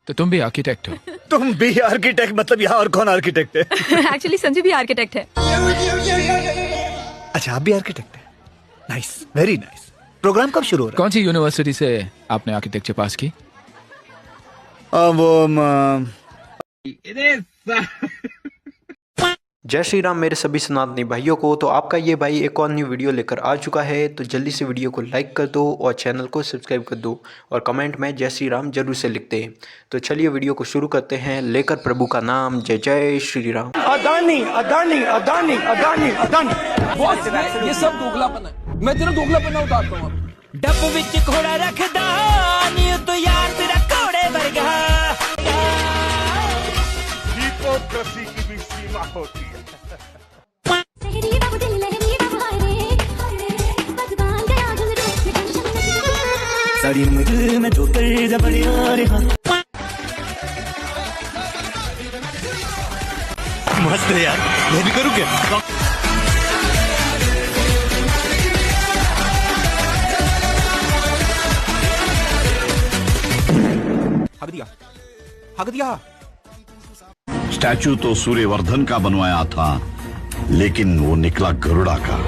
तो तुम भी आर्किटेक्ट हो? तुम भी आर्किटेक्ट? मतलब यहाँ और कौन आर्किटेक्ट है? एक्चुअली संजू भी आर्किटेक्ट है। अच्छा, आप भी आर्किटेक्ट है? Nice, very nice. प्रोग्राम कब शुरू हो रहा कौन सी यूनिवर्सिटी से आपने आर्किटेक्चर पास की? जय श्री राम मेरे सभी सनातनी भाइयों को। तो आपका ये भाई एक और न्यू वीडियो लेकर आ चुका है, तो जल्दी से वीडियो को लाइक कर दो और चैनल को सब्सक्राइब कर दो और कमेंट में जय श्री राम जरूर से लिखते हैं। तो चलिए वीडियो को शुरू करते हैं, लेकर प्रभु का नाम, जय जय श्री राम। अदानी अदानी अदानी अदानी अदानी ये सब दोगलापन है। मैं तेरा दोगलापन उतारता हूँ। डब्बू विच घोड़ा रखदा नी तो यार तेरा घोड़े वर्गा। हिपोक्रेसी की भी सीमा होती है। साड़ी मुझे में ठोकर जा बड़ी यार मस्त है यार, मैं भी करूँ क्या? हक दिया। स्टैचू तो सूर्यवर्धन का बनवाया था, लेकिन वो निकला गरुड़ा का।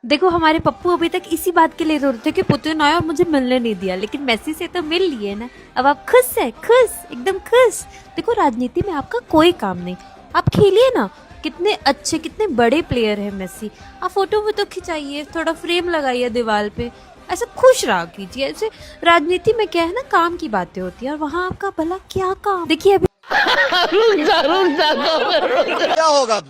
देखो हमारे पप्पू अभी तक इसी बात के लिए रो रहे थे कि पुतिन आया और मुझे मिलने नहीं दिया, लेकिन मेसी से तो मिल लिए ना। अब आप खुश है? खुश, एकदम खुश। देखो राजनीति में आपका कोई काम नहीं, आप खेलिए ना। कितने अच्छे कितने बड़े प्लेयर है मेसी। आप फोटो में तो खिंचाइए, थोड़ा फ्रेम लगाइए दीवार पे, ऐसा खुश रहा कीजिए। ऐसे राजनीति में क्या है ना, काम की बातें होती है, और वहाँ आपका भला क्या काम। देखिए अभी क्या होगा?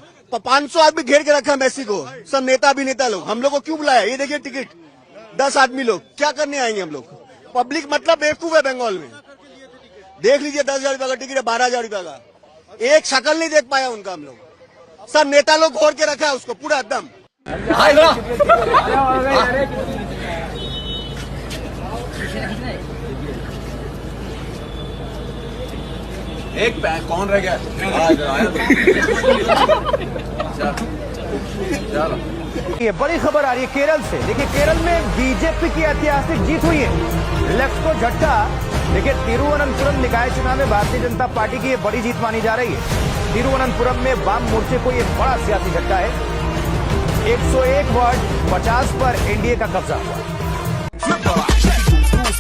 500 आदमी घेर के रखा मेसी को, सब नेता अभिनेता लोग। हम लोग को क्यों बुलाया? ये देखिए टिकट 10 आदमी लोग, क्या करने आएंगे हम लोग? पब्लिक मतलब बेवकूफ है बंगाल में। देख लीजिए 10,000 रुपया का टिकट है, 12,000 रुपया का। एक शक्ल नहीं देख पाया उनका हम लोग। सब नेता लोग घोर के रखा है उसको पूरा एकदम। एक कौन रह गया? ये बड़ी खबर आ रही है केरल से। देखिए केरल में बीजेपी की ऐतिहासिक जीत हुई है। लेफ्ट को झटका। देखिए तिरुवनंतपुरम निकाय चुनाव में भारतीय जनता पार्टी की ये बड़ी जीत मानी जा रही है। तिरुवनंतपुरम में वाम मोर्चे को ये बड़ा सियासी झटका है। 101 वार्ड 50 पर एनडीए का कब्जा हुआ।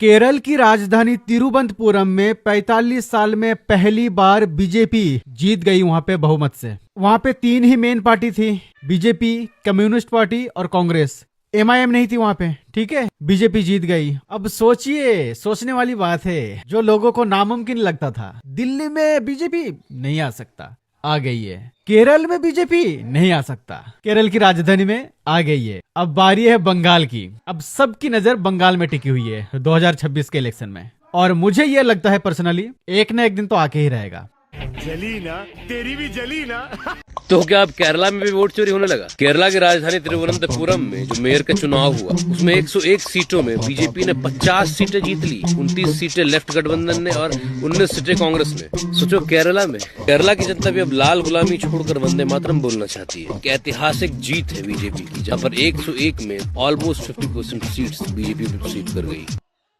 केरल की राजधानी तिरुवनंतपुरम में 45 साल में पहली बार बीजेपी जीत गई वहां पे बहुमत से। वहां पे 3 ही मेन पार्टी थी, बीजेपी, कम्युनिस्ट पार्टी और कांग्रेस। एमआईएम नहीं थी वहां पे, ठीक है। बीजेपी जीत गई। अब सोचिए, सोचने वाली बात है, जो लोगों को नामुमकिन लगता था, दिल्ली में बीजेपी नहीं आ सकता, आ गई है। केरल में बीजेपी नहीं आ सकता, केरल की राजधानी में आ गई है। अब बारी है बंगाल की। अब सबकी नजर बंगाल में टिकी हुई है 2026 के इलेक्शन में, और मुझे यह लगता है पर्सनली एक न एक दिन तो आके ही रहेगा। जली ना, तेरी भी जली ना। तो क्या अब केरला में भी वोट चोरी होने लगा? केरला की राजधानी तिरुवनंतपुरम में जो मेयर का चुनाव हुआ, उसमें 101 सीटों में बीजेपी ने 50 सीटें जीत ली। 29 सीटें लेफ्ट गठबंधन ने और 19 सीटें कांग्रेस ने। सोचो केरला में, केरला की जनता भी अब लाल गुलामी छोड़कर वंदे मातरम बोलना चाहती है। एक ऐतिहासिक जीत है बीजेपी की, जहाँ पर 101 में ऑलमोस्ट 50% सीट्स बीजेपी रिसीव कर गई।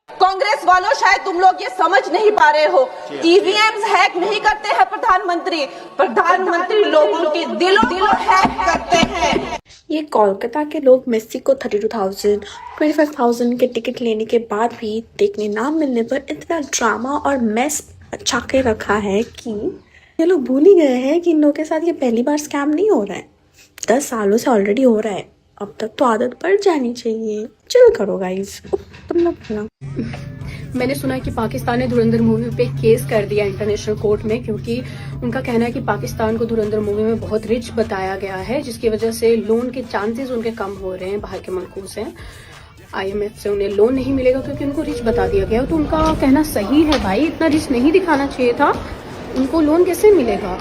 कांग्रेस वालों, शायद तुम लोग ये समझ नहीं पा रहे हो, ईवीएम हैक नहीं करते हैं प्रधानमंत्री। प्रधानमंत्री लोगों के दिलों हैक करते हैं। ये कोलकाता के लोग मेसी को 32,000, 25,000 के टिकट लेने के बाद भी देखने ना मिलने पर इतना ड्रामा और मेस अच्छा के रखा है कि ये लोग भूल ही गए हैं कि इन लोगों के साथ ये पहली बार स्कैम नहीं हो रहा है, 10 सालों से ऑलरेडी हो रहा है। अब तक तो आदत पड़ जानी चाहिए। चिल करो गाइस, तुम लोग ना। मैंने सुना है कि पाकिस्तान ने धुरंधर मूवी पे केस कर दिया इंटरनेशनल कोर्ट में, क्योंकि उनका कहना है कि पाकिस्तान को धुरंधर मूवी में बहुत रिच बताया गया है, जिसकी वजह से लोन के चांसेस उनके कम हो रहे हैं बाहर के मुल्कों से। IMF से उन्हें लोन नहीं मिलेगा क्योंकि उनको रिच बता दिया गया। तो उनका कहना सही है भाई, इतना रिच नहीं दिखाना चाहिए था, उनको लोन कैसे मिलेगा?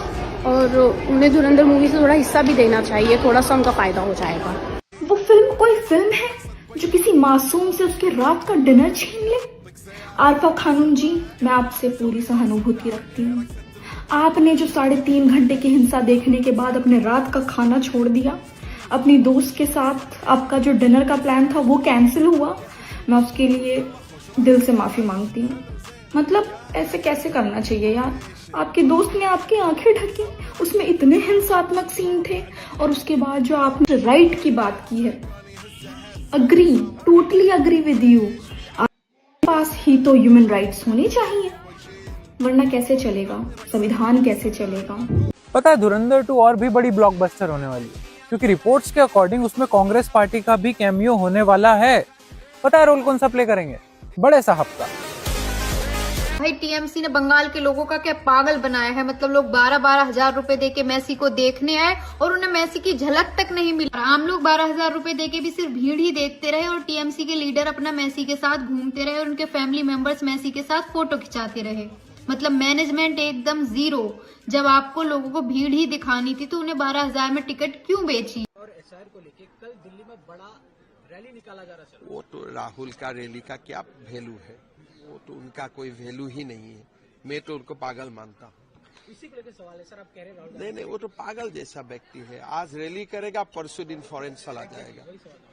और उन्हें धुरंधर मूवी से थोड़ा हिस्सा भी देना चाहिए, थोड़ा सा उनका फायदा हो जाएगा। वो फिल्म कोई फिल्म है जो किसी मासूम से उसके रात का डिनर छीन ले? आरफा खानूम जी, मैं आपसे पूरी सहानुभूति रखती हूँ। आपने जो 3.5 घंटे की हिंसा देखने के बाद अपने रात का खाना छोड़ दिया, अपनी दोस्त के साथ आपका जो डिनर का प्लान था वो कैंसिल हुआ, मैं उसके लिए दिल से माफी मांगती हूँ। मतलब ऐसे कैसे करना चाहिए यार? आपके दोस्त ने आपकी आंखें ढकी, उसमें इतने हिंसात्मक सीन थे, और उसके बाद जो आपने राइट की बात की है, agree, totally agree with you. आपके पास ही तो ह्यूमन राइट्स होने चाहिए, वरना कैसे चलेगा? संविधान कैसे चलेगा? पता है धुरंधर 2 और भी बड़ी ब्लॉकबस्टर होने वाली है, क्योंकि रिपोर्ट्स के अकॉर्डिंग उसमें कांग्रेस पार्टी का भी कैमियो होने वाला है। पता है रोल कौन सा प्ले करेंगे? बड़े साहब का। भाई टीएमसी ने बंगाल के लोगों का क्या पागल बनाया है। मतलब लोग 12-12 हजार रुपए देके मैसी को देखने आए और उन्हें मैसी की झलक तक नहीं मिला। आम लोग 12,000 रुपए देके भी सिर्फ भीड़ ही देखते रहे, और टीएमसी के लीडर अपना मैसी के साथ घूमते रहे, और उनके फैमिली मेंबर्स मैसी के साथ फोटो खिंचाते रहे। मतलब मैनेजमेंट एकदम जीरो। जब आपको लोगों को भीड़ ही दिखानी थी तो उन्हें 12,000 में टिकट क्यों बेची? और एसआर को लेके कल दिल्ली में बड़ा रैली निकाला जा रहा है। वो तो राहुल का रैली का क्या वैल्यू है? वो तो उनका कोई वैल्यू ही नहीं है। मैं तो उनको पागल मानता हूँ। इसी को लेकर सवाल है सर, आप कह रहे हैं नहीं नहीं, वो तो पागल जैसा व्यक्ति है। आज रैली करेगा, परसों दिन फॉरेन चला जाएगा।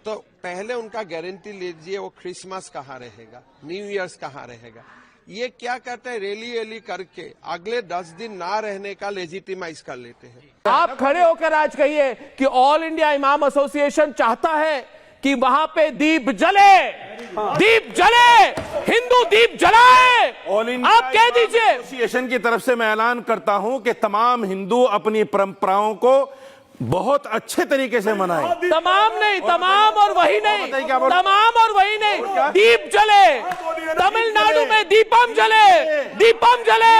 तो पहले उनका गारंटी लीजिए, वो क्रिसमस कहाँ रहेगा, न्यू ईयर्स कहाँ रहेगा? ये क्या करते हैं, रैली करके अगले 10 दिन ना रहने का लेजिटिमाइज कर लेते हैं। आप खड़े होकर आज कहिए कि ऑल इंडिया इमाम एसोसिएशन चाहता है कि वहां पे दीप जले, दीप जले, हिंदू दीप जलाए। ऑल इंडिया आप कह दीजिए। एसोसिएशन की तरफ से मैं ऐलान करता हूं कि तमाम हिंदू अपनी परंपराओं को बहुत अच्छे तरीके से मनाएं। तमाम नहीं, तमाम और वही नहीं, तमाम और वही नहीं, दीप जले। तमिलनाडु में दीपम जले, दीपम जले,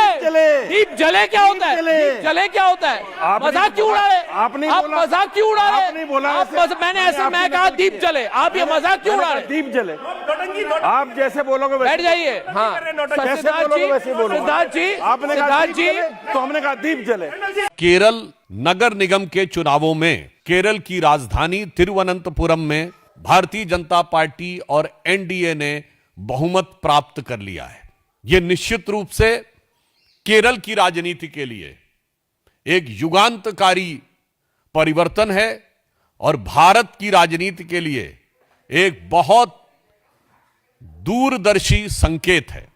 दीप जले क्या होता है? दीप जले क्या होता है? मजाक क्यों उड़ा रहे? आपने आप मजाक क्यों उड़ा रहे? आपने बोला, मैंने ऐसे मैं कहा दीप जले, आप ये मजाक क्यों उड़ा रहे? दीप जले, आप जैसे बोलोगे बैठ जाइए। हाँ सिद्धार्थ जी, आपने कहा दीप जले, तो हमने कहा दीप जले। केरल नगर निगम के चुनावों में केरल की राजधानी तिरुवनंतपुरम में भारतीय जनता पार्टी और एनडीए ने बहुमत प्राप्त कर लिया है। यह निश्चित रूप से केरल की राजनीति के लिए एक युगांतकारी परिवर्तन है और भारत की राजनीति के लिए एक बहुत दूरदर्शी संकेत है।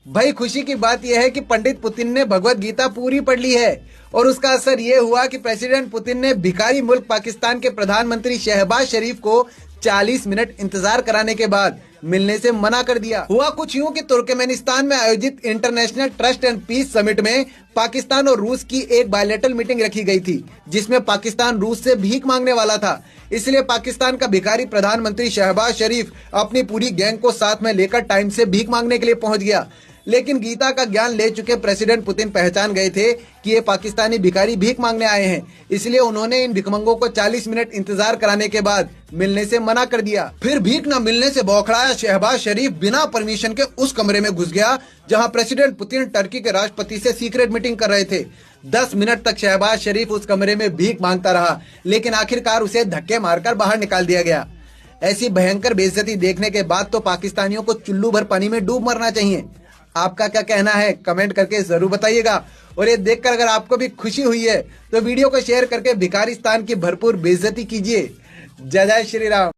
भाई खुशी की बात यह है कि पंडित पुतिन ने भगवत गीता पूरी पढ़ ली है, और उसका असर ये हुआ कि प्रेसिडेंट पुतिन ने भिखारी मुल्क पाकिस्तान के प्रधानमंत्री शहबाज शरीफ को 40 मिनट इंतजार कराने के बाद मिलने से मना कर दिया। हुआ कुछ यूं कि तुर्कमेनिस्तान में आयोजित international trust and peace summit में पाकिस्तान और रूस की एक बायलैटरल मीटिंग रखी गई थी, जिसमें पाकिस्तान रूस से भीख मांगने वाला था। इसलिए पाकिस्तान का भिखारी प्रधानमंत्री शहबाज शरीफ अपनी पूरी गैंग को साथ में लेकर टाइम से भीख मांगने के लिए पहुंच गया। लेकिन गीता का ज्ञान ले चुके प्रेसिडेंट पुतिन पहचान गए थे कि ये पाकिस्तानी भिखारी भीख मांगने आए हैं, इसलिए उन्होंने इन भिखमंगों को 40 मिनट इंतजार कराने के बाद मिलने से मना कर दिया। फिर भीख न मिलने से बौखलाया शहबाज शरीफ बिना परमिशन के उस कमरे में घुस गया जहां प्रेसिडेंट पुतिन टर्की के राष्ट्रपति से सीक्रेट मीटिंग कर रहे थे। 10 मिनट तक शहबाज शरीफ उस कमरे में भीख मांगता रहा, लेकिन आखिरकार उसे धक्के मारकर बाहर निकाल दिया गया। ऐसी भयंकर बेइज्जती देखने के बाद तो पाकिस्तानियों को चुल्लू भर पानी में डूब मरना चाहिए। आपका क्या कहना है कमेंट करके जरूर बताइएगा। और ये देखकर अगर आपको भी खुशी हुई है तो वीडियो को शेयर करके भिखारिस्तान की भरपूर बेइज्जती कीजिए। जय जय श्री राम।